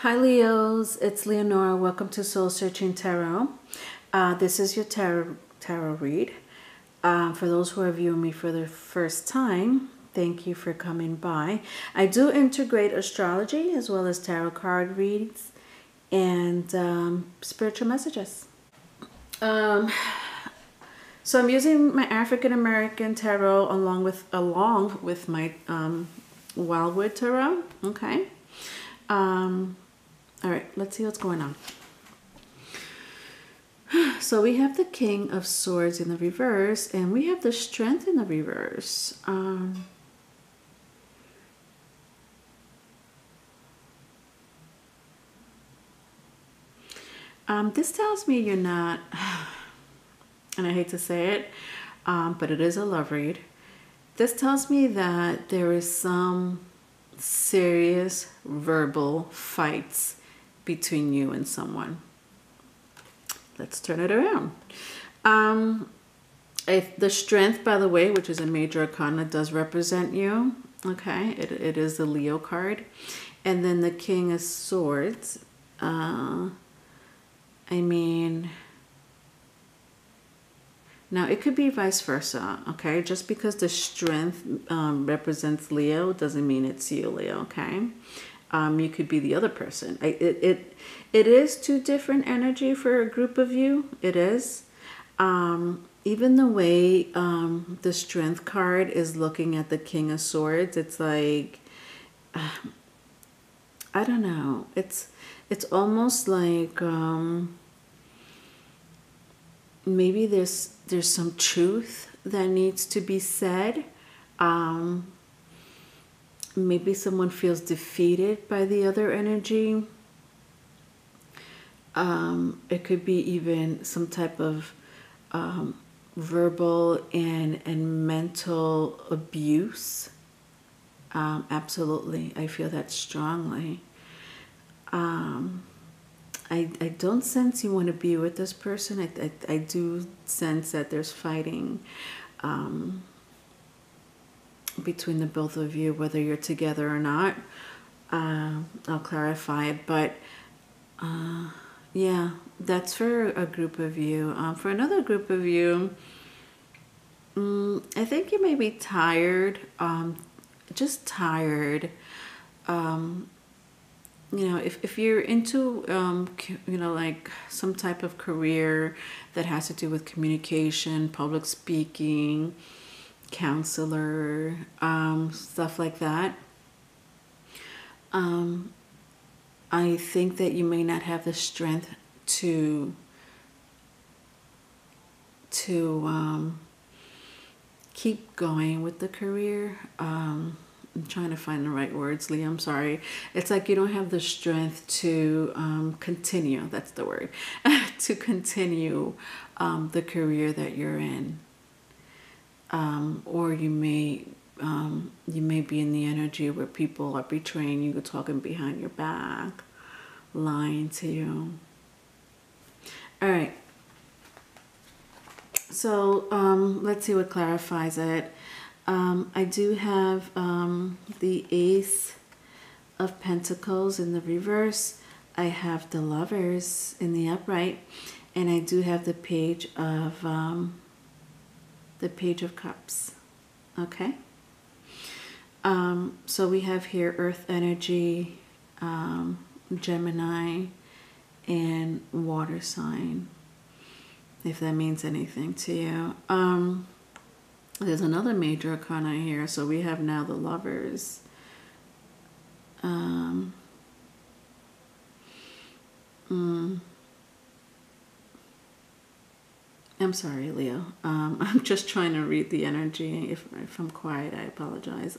Hi Leos, it's Leonora. Welcome to Soul Searching Tarot. This is your tarot read. For those who are viewing me for the first time, thank you for coming by. I do integrate astrology as well as tarot card reads and spiritual messages. So I'm using my African American tarot along with my Wildwood tarot. Okay. All right, let's see what's going on. So we have the King of Swords in the reverse, and we have the Strength in the reverse. This tells me you're not, and I hate to say it, but it is a love read. This tells me that there is some serious verbal fights between you and someone. Let's turn it around. If the Strength, by the way, which is a major arcana, does represent you. Okay, it is the Leo card. And then the King of Swords. I mean, now it could be vice versa. Okay, just because the Strength represents Leo doesn't mean it's you, Leo. Okay. You could be the other person. It is two different energy for a group of you. It is. Even the way the Strength card is looking at the King of Swords, it's like, I don't know. It's almost like maybe there's some truth that needs to be said. Maybe someone feels defeated by the other energy. It could be even some type of verbal and mental abuse. Absolutely, I feel that strongly. I don't sense you want to be with this person. I do sense that there's fighting between the both of you, whether you're together or not. I'll clarify it, but yeah, that's for a group of you. For another group of you, I think you may be tired, just tired. You know, if you're into, you know, like some type of career that has to do with communication, public speaking, counselor, stuff like that. I think that you may not have the strength to keep going with the career. I'm trying to find the right words, Lee. I'm sorry. It's like you don't have the strength to continue. That's the word. To continue the career that you're in. Or you may be in the energy where people are betraying you, talking behind your back, lying to you. All right. So let's see what clarifies it. I do have the Ace of Pentacles in the reverse. I have the Lovers in the upright, and I do have the Page of Cups. Okay. So we have here Earth energy, Gemini, and water sign, if that means anything to you. There's another major arcana here. So we have now the Lovers. I'm sorry, Leo. I'm just trying to read the energy. If I'm quiet, I apologize.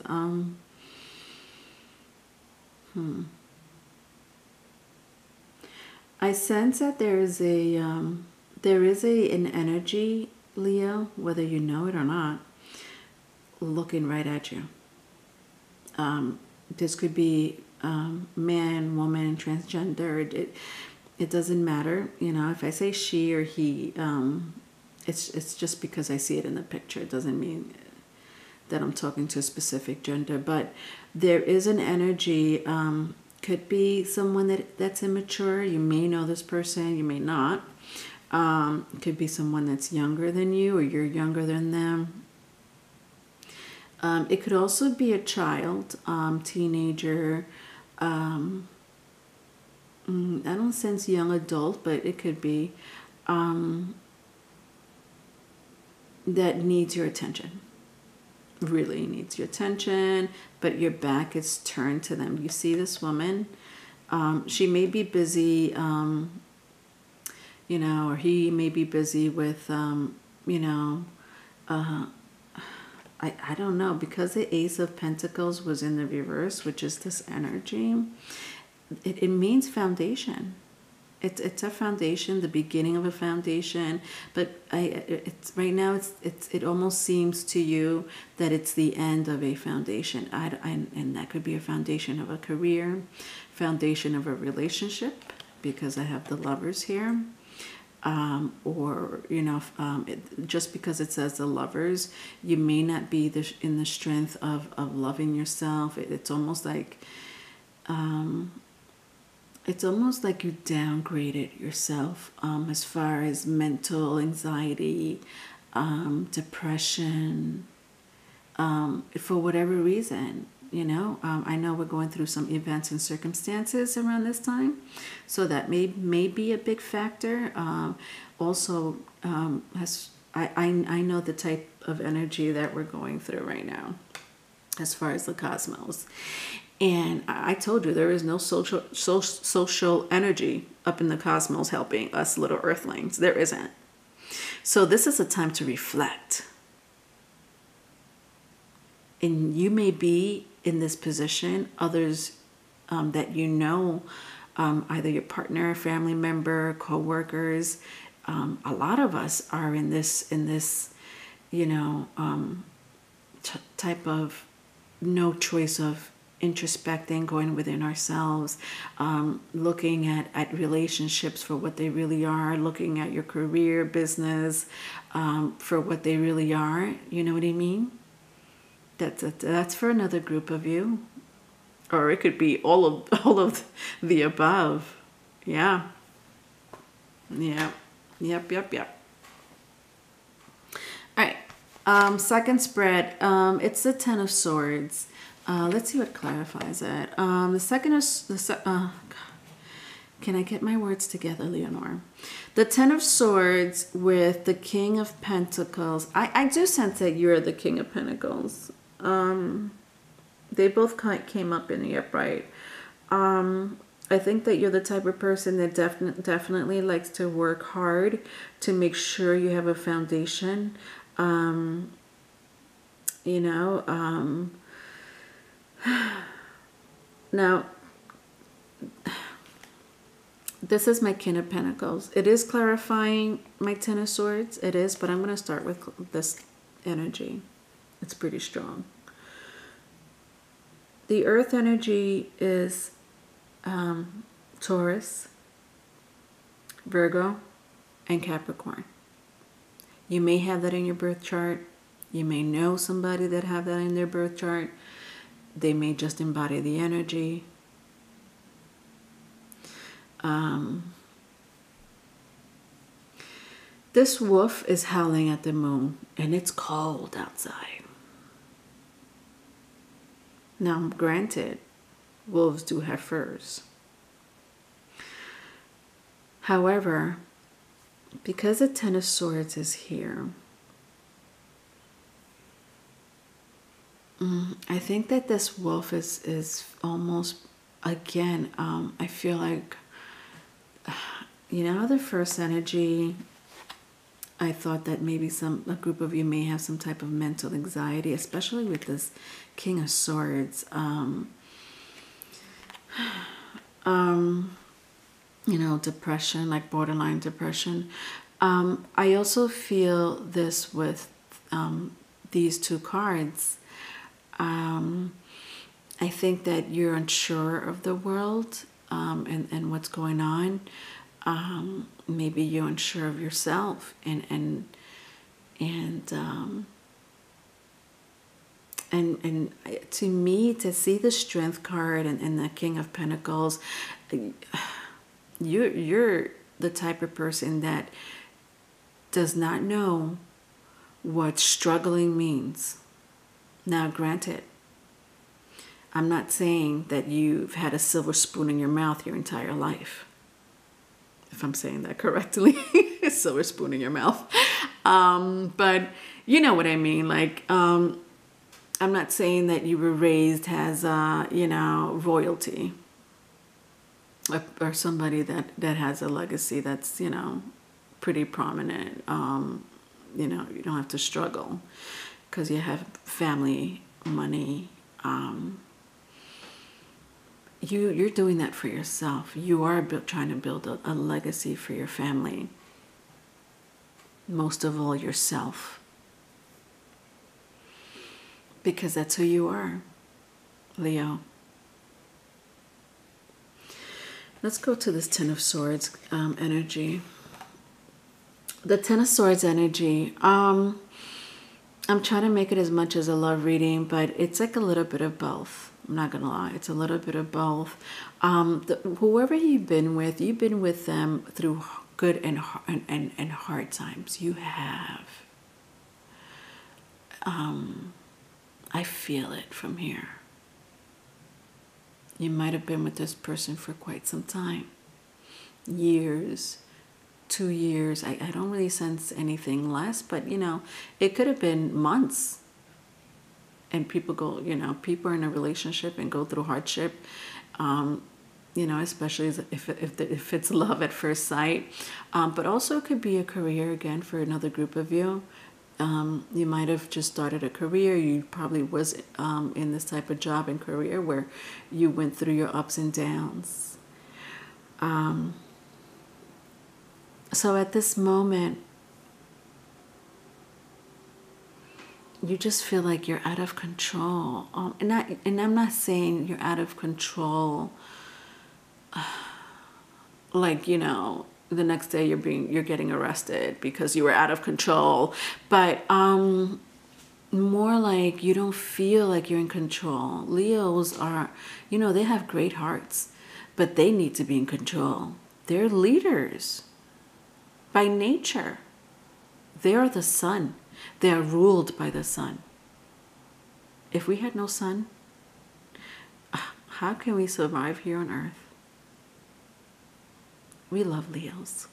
I sense that there is an energy, Leo, whether you know it or not, looking right at you. This could be man, woman, transgender. It doesn't matter. You know, if I say she or he, it's just because I see it in the picture. It doesn't mean that I'm talking to a specific gender. But there is an energy could be someone that's immature. You may know this person, you may not. It could be someone that's younger than you, or you're younger than them. It could also be a child, teenager. I don't sense young adult, but it could be that needs your attention. Really needs your attention, but your back is turned to them. You see this woman, she may be busy, you know, or he may be busy with, you know, I don't know, because the Ace of Pentacles was in the reverse, which is this energy, it means foundation. It's a foundation, the beginning of a foundation, but it's right now. It almost seems to you that it's the end of a foundation. And that could be a foundation of a career, foundation of a relationship, because I have the Lovers here, or you know, just because it says the Lovers, you may not be in the strength of loving yourself. It's almost like. It's almost like you downgraded yourself as far as mental anxiety, depression, for whatever reason. You know, I know we're going through some events and circumstances around this time, so that may be a big factor. Also, I know the type of energy that we're going through right now, as far as the cosmos. And I told you, there is no social energy up in the cosmos helping us little earthlings. There isn't. So this is a time to reflect. And you may be in this position. Others that you know, either your partner, family member, co-workers. A lot of us are in this, you know, type of no choice of introspecting, going within ourselves, looking at relationships for what they really are, looking at your career, business, for what they really are. You know what I mean? That's for another group of you, or it could be all of the above. Yeah. Yep. All right. Second spread. It's the Ten of Swords. Let's see what clarifies it. The second is can I get my words together, Leonore? The Ten of Swords with the King of Pentacles. I do sense that you're the King of Pentacles. They both came up in the upright. I think that you're the type of person that definitely likes to work hard to make sure you have a foundation. You know. Now, this is my King of Pentacles. It is clarifying my Ten of Swords. It is, but I'm going to start with this energy. It's pretty strong. The Earth energy is Taurus, Virgo, and Capricorn. You may have that in your birth chart. You may know somebody that have that in their birth chart. They may just embody the energy. This wolf is howling at the moon, and it's cold outside. Now, granted, wolves do have furs. However, because the Ten of Swords is here, I think that this wolf is almost, again, I feel like, you know, the first energy, I thought that maybe a group of you may have some type of mental anxiety, especially with this King of Swords. You know, depression, like borderline depression. I also feel this with these two cards. I think that you're unsure of the world and what's going on. Maybe you're unsure of yourself, and And to me, to see the Strength card and the King of Pentacles, you're the type of person that does not know what struggling means. Now, granted, I'm not saying that you've had a silver spoon in your mouth your entire life. If I'm saying that correctly, a silver spoon in your mouth. But you know what I mean. Like, I'm not saying that you were raised as, royalty. Or somebody that has a legacy that's, pretty prominent. You don't have to struggle because you have family, money. You're doing that for yourself. You are trying to build a legacy for your family. Most of all, yourself. Because that's who you are, Leo. Let's go to this Ten of Swords energy. The Ten of Swords energy, I'm trying to make it as much as a love reading, but it's like a little bit of both. I'm not going to lie. It's a little bit of both. Whoever you've been with them through good and hard times. You have. I feel it from here. You might have been with this person for quite some time. Years, 2 years. I don't really sense anything less, but, it could have been months. And people go, people are in a relationship and go through hardship, especially if it's love at first sight. But also it could be a career again for another group of you. You might have just started a career. You probably was in this type of job and career where you went through your ups and downs. So at this moment, you just feel like you're out of control. And I'm not saying you're out of control like, the next day you're getting arrested because you were out of control. But more like you don't feel like you're in control. Leos are, they have great hearts, but they need to be in control. They're leaders by nature. They're the sun. They are ruled by the sun. If we had no sun, how can we survive here on earth? We love Leos.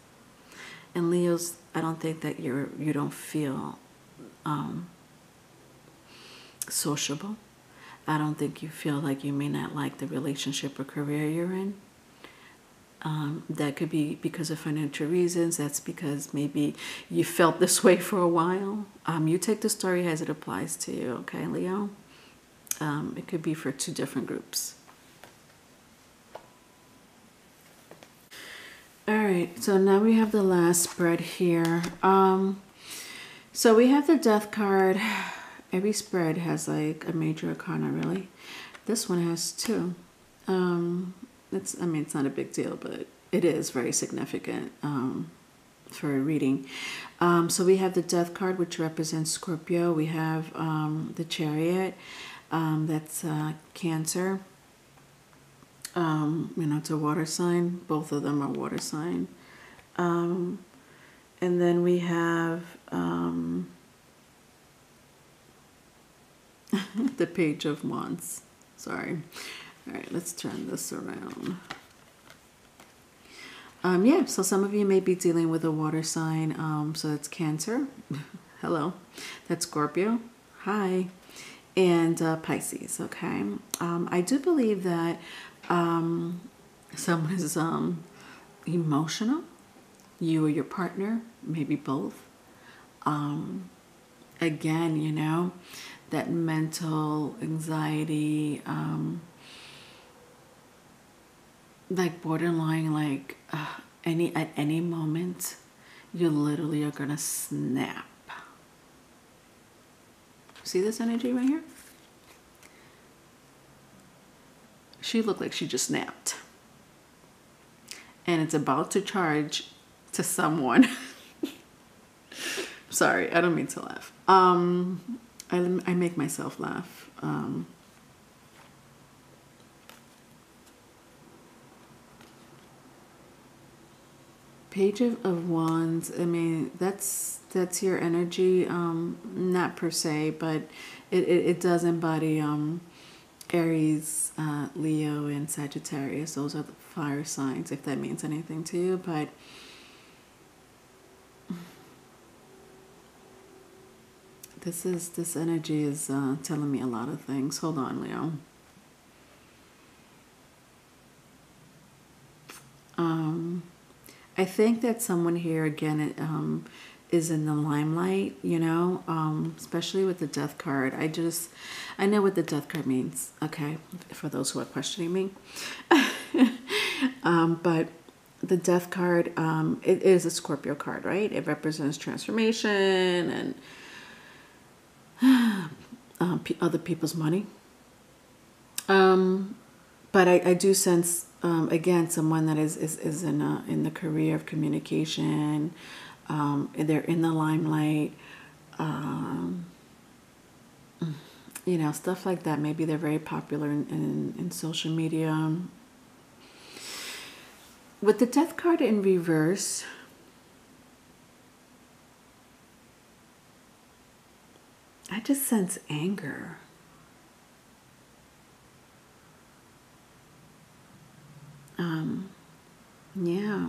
And Leos, I don't think that you don't feel sociable. I don't think you feel like you may not like the relationship or career you're in. That could be because of financial reasons. That's because maybe you felt this way for a while. You take the story as it applies to you, okay, Leo? It could be for 2 different groups. All right, so now we have the last spread here. So we have the Death card. Every spread has like a major arcana, really. This one has 2. It's not a big deal, but it is very significant for a reading. So we have the Death card, which represents Scorpio. We have the Chariot, that's Cancer. It's a water sign. Both of them are water sign. And then we have the Page of Wands. Sorry. All right, let's turn this around. So some of you may be dealing with a water sign. So that's Cancer. Hello. That's Scorpio. Hi. And Pisces, okay? I do believe that someone is emotional. You or your partner, maybe both. Again, that mental anxiety, like borderline, like at any moment, you literally are gonna snap. See this energy right here? She looked like she just snapped. And it's about to charge to someone. Sorry, I don't mean to laugh. I make myself laugh Page of Wands, I mean, that's your energy, not per se, but it does embody Aries, Leo, and Sagittarius. Those are the fire signs, if that means anything to you. But this energy is telling me a lot of things. Hold on, Leo. I think that someone here, again, is in the limelight, you know, especially with the Death card. I know what the Death card means, okay, for those who are questioning me. But the Death card, it is a Scorpio card, right? It represents transformation and other people's money. But I do sense, again, someone that is in the career of communication. They're in the limelight. You know, stuff like that. Maybe they're very popular in social media. With the Death card in reverse, I just sense anger. Yeah.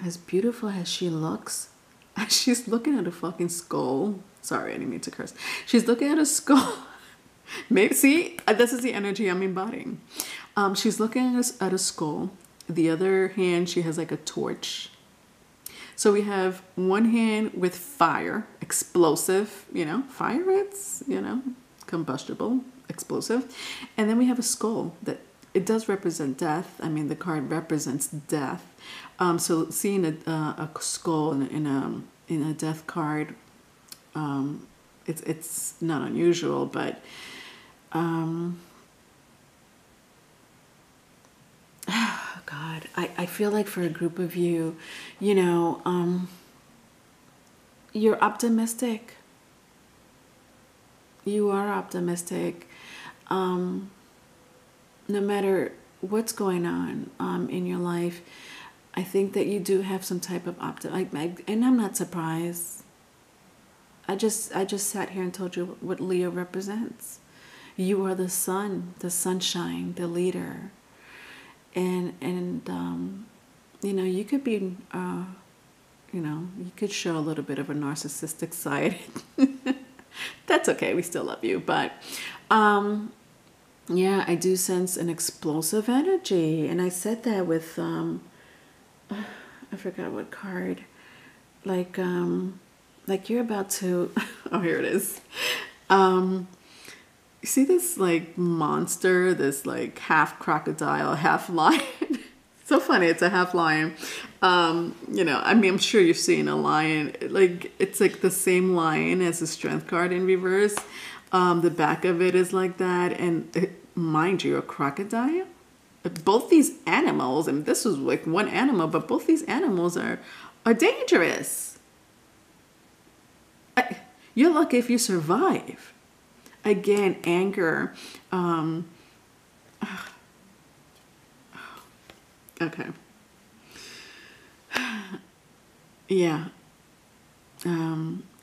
As beautiful as she looks, she's looking at a fucking skull. Sorry, I didn't mean to curse. She's looking at a skull. Maybe, see, this is the energy I'm embodying. She's looking at a skull. The other hand, she has like a torch. So we have one hand with fire, explosive, you know, fire, it's, you know, combustible, explosive. And then we have a skull that it does represent death. I mean, the card represents death. So seeing a skull in a death card, it's not unusual, but God, I feel like for a group of you, you know, you're optimistic. You are optimistic. No matter what's going on in your life, I think that you do have some type of optimism, and I'm not surprised. I just sat here and told you what Leo represents. You are the sun, the sunshine, the leader, and you know, you could be, you know, you could show a little bit of a narcissistic side. That's okay. We still love you, but yeah, I do sense an explosive energy, and I said that with I forgot what card. Like you're about to. Oh, here it is. You see this like monster, this like half crocodile, half lion. So funny, it's a half lion. You know, I mean, I'm sure you've seen a lion. Like it's like the same lion as the Strength card in reverse. The back of it is like that, and mind you, a crocodile. Both these animals, and this was like one animal, but both these animals are dangerous. You're lucky if you survive. Again, anger. Okay. Yeah.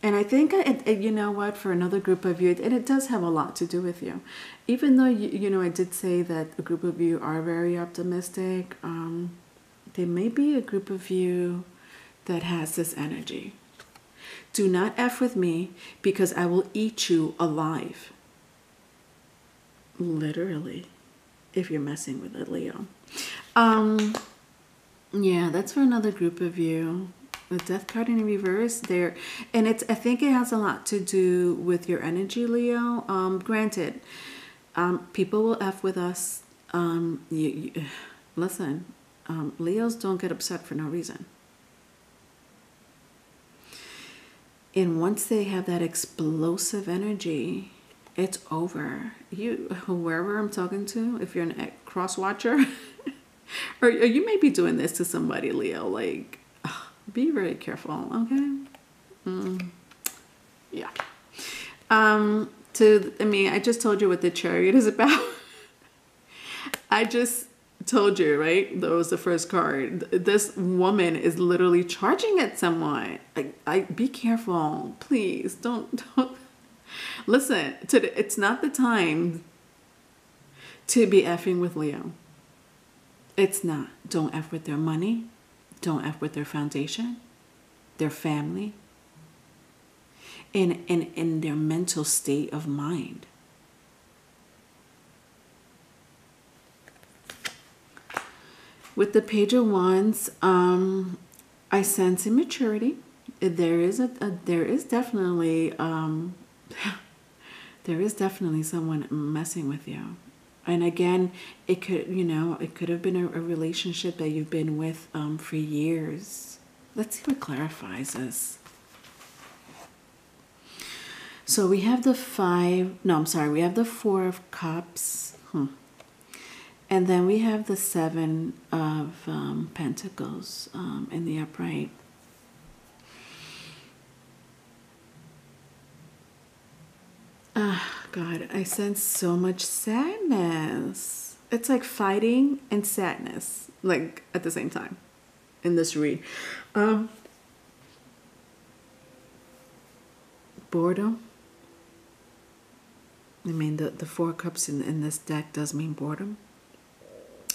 And I think, you know what, for another group of you, and it does have a lot to do with you. Even though, you know, I did say that a group of you are very optimistic, there may be a group of you that has this energy. Do not F with me, because I will eat you alive. Literally, if you're messing with it, Leo. Yeah, that's for another group of you. The Death card in reverse there, and I think it has a lot to do with your energy, Leo. Granted, people will F with us. Listen, Leos don't get upset for no reason. And once they have that explosive energy, it's over. Whoever I'm talking to, if you're a cross watcher, or you may be doing this to somebody, Leo, like, be very careful, okay? Yeah. I just told you what the Chariot is about. I just told you, right? That was the first card. This woman is literally charging at someone. I be careful, please. Don't listen. It's not the time to be effing with Leo. It's not. Don't F with their money. Don't F with their foundation, their family, and in their mental state of mind. With the Page of Wands, I sense immaturity. There is definitely there is definitely someone messing with you. And again, it could have been a relationship that you've been with for years. Let's see what clarifies this. So we have the we have the Four of Cups. And then we have the Seven of Pentacles in the upright. God, I sense so much sadness. It's like fighting and sadness, like at the same time in this read. Boredom. I mean, the Four Cups in this deck does mean boredom.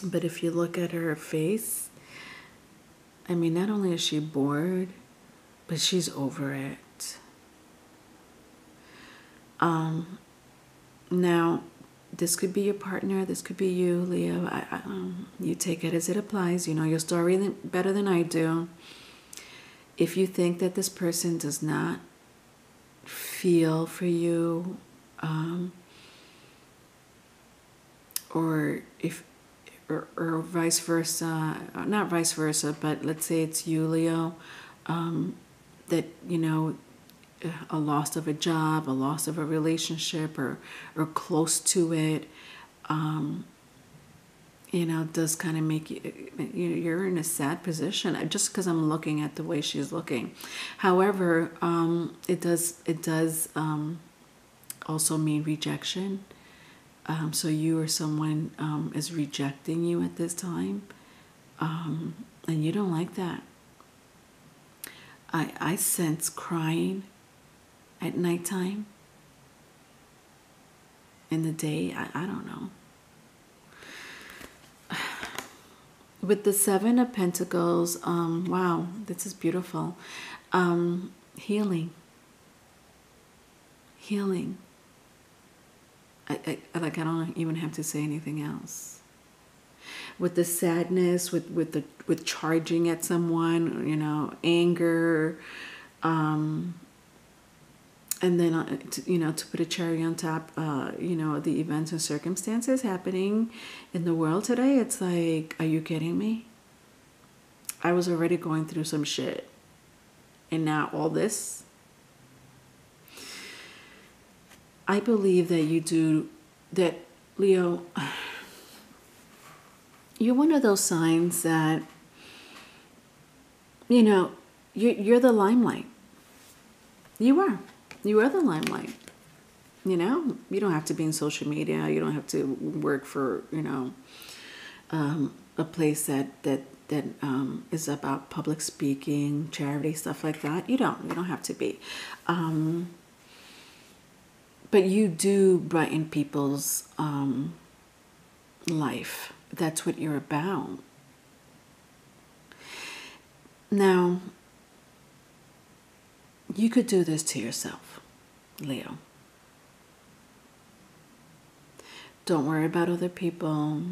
But if you look at her face, I mean, not only is she bored, but she's over it. Now, this could be your partner. This could be you, Leo. You take it as it applies. You know your story better than I do. If you think that this person does not feel for you, or vice versa, not vice versa, but let's say it's you, Leo, that, a loss of a job, a loss of a relationship, or close to it, does kind of make you're in a sad position just because I'm looking at the way she's looking. However, it does also mean rejection. So you or someone is rejecting you at this time, and you don't like that. I sense crying at nighttime. In the day, I don't know. With the Seven of Pentacles, wow, this is beautiful. Healing. I don't even have to say anything else. With the sadness, with charging at someone, anger, and then to put a cherry on top, the events and circumstances happening in the world today. It's like, are you kidding me? I was already going through some shit, and now all this. I believe that Leo, you're one of those signs that, you're the limelight. You are the limelight. You don't have to be in social media. You don't have to work for, a place that is about public speaking, charity, stuff like that. You don't have to be. But you do brighten people's life. That's what you're about. Now, you could do this to yourself, Leo. Don't worry about other people.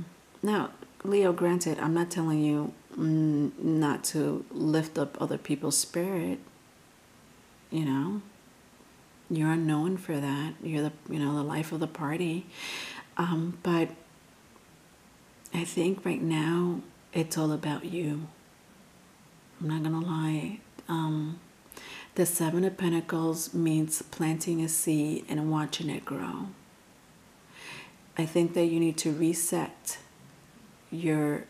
Now, Leo, granted, I'm not telling you not to lift up other people's spirit. You're known for that. You're the life of the party. But I think right now it's all about you. I'm not gonna lie. The Seven of Pentacles means planting a seed and watching it grow. I think that you need to reset your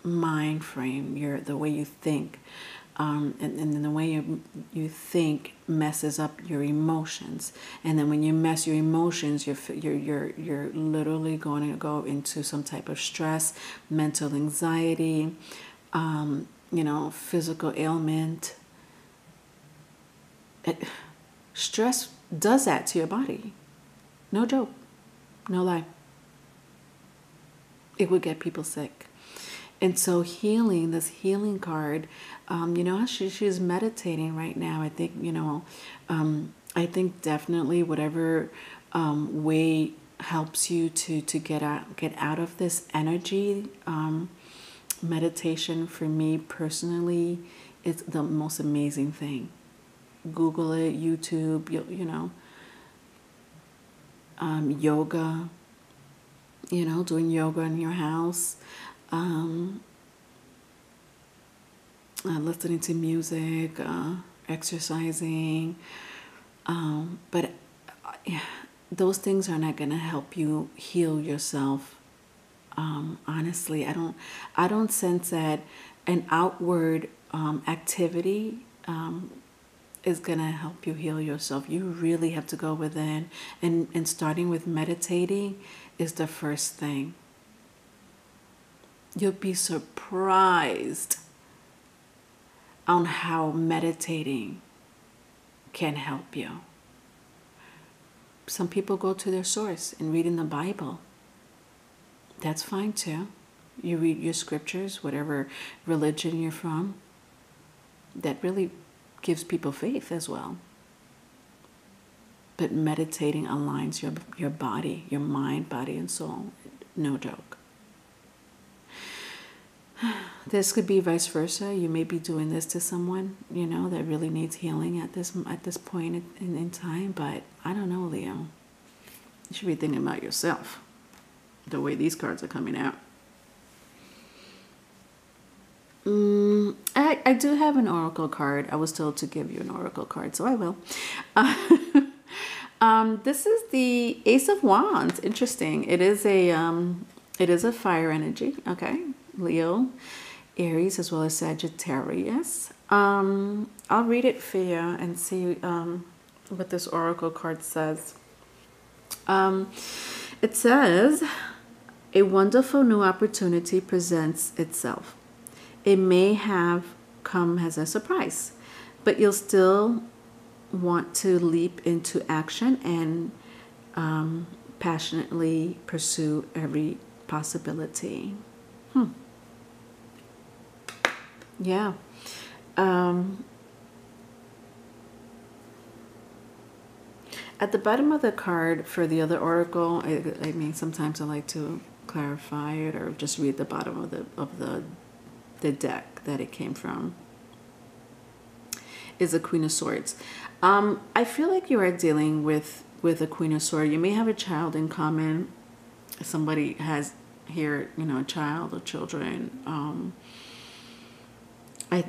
mind frame, the way you think. and then the way you think messes up your emotions, and then when you mess your emotions, you're literally going to go into some type of stress, mental anxiety, physical ailment. Stress does that to your body. No joke, no lie. It would get people sick. And so healing, this healing card, she's meditating right now. I think, I think definitely whatever way helps you to get out of this energy. Meditation for me personally is the most amazing thing. Google it, YouTube, yoga, doing yoga in your house. Listening to music, exercising, but those things are not going to help you heal yourself. Honestly, I don't sense that an outward activity is going to help you heal yourself. You really have to go within, and starting with meditating is the first thing. You'll be surprised on how meditating can help you. Some people go to their source and reading the Bible. That's fine too. You read your scriptures, whatever religion you're from. That really gives people faith as well. But meditating aligns your body, your mind, body, and soul. No joke. This could be vice versa. You may be doing this to someone, that really needs healing at this point in time. But I don't know, Leo. You should be thinking about yourself. The way these cards are coming out. I do have an oracle card. I was told to give you an oracle card, so I will. This is the Ace of Wands. Interesting. It is a fire energy. Okay, Leo, Aries, as well as Sagittarius. I'll read it for you and see what this oracle card says. It says, a wonderful new opportunity presents itself. It may have come as a surprise, but you'll still want to leap into action and passionately pursue every possibility. Yeah. At the bottom of the card for the other oracle, I mean, sometimes I like to clarify it or just read the bottom of the deck that it came from. Is a Queen of Swords. I feel like you are dealing with a Queen of Swords. You may have a child in common. Somebody has here, a child or children.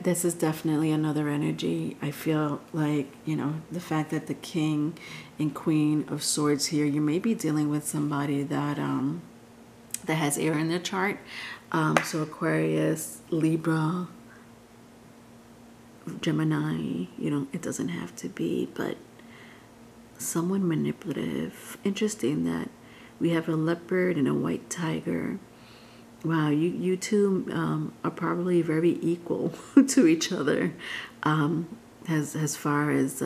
This is definitely another energy. I feel like, the fact that the King and Queen of Swords here, you may be dealing with somebody that has air in their chart. So Aquarius, Libra, Gemini, it doesn't have to be, but someone manipulative. Interesting that we have a leopard and a white tiger. Wow, you two are probably very equal to each other as far as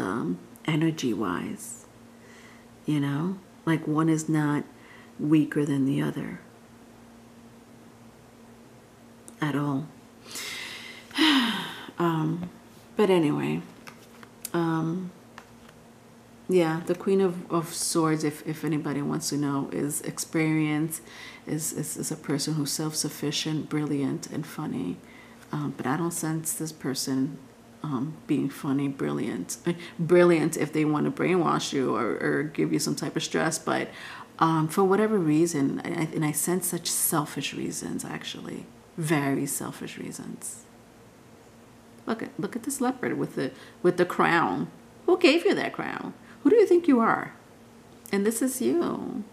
energy wise. Like one is not weaker than the other at all. But anyway, yeah, the Queen of Swords, if anybody wants to know, is experience, is a person who's self-sufficient, brilliant, and funny. But I don't sense this person being funny, brilliant. Brilliant if they want to brainwash you or give you some type of stress. But for whatever reason, and I sense such selfish reasons, actually. Very selfish reasons. Look at this leopard with the crown. Who gave you that crown? Who do you think you are? And this is you.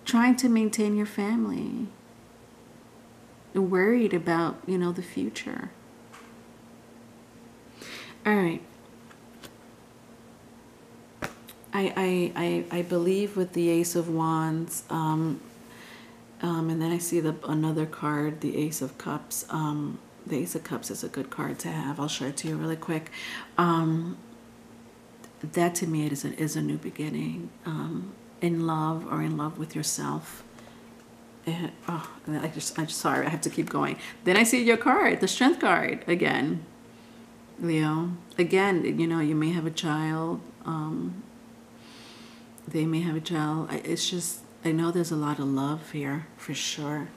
Trying to maintain your family. Worried about, the future. All right. I believe with the Ace of Wands, and then I see another card, the Ace of Cups. The Ace of Cups is a good card to have. I'll show it to you really quick. That to me is a new beginning, in love or in love with yourself. And, I'm sorry, I have to keep going. Then I see your card, the Strength card again, Leo. Again, you know, you may have a child. They may have a child. It's just, I know there's a lot of love here for sure.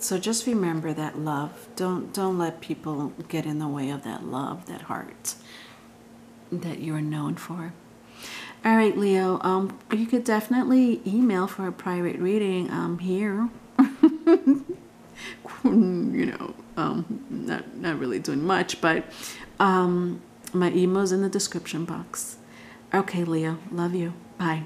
So just remember that love. Don't let people get in the way of that love, that heart that you're known for. All right, Leo. You could definitely email for a private reading. I'm here. You know, not really doing much, but my email's in the description box. Okay, Leo. Love you. Bye.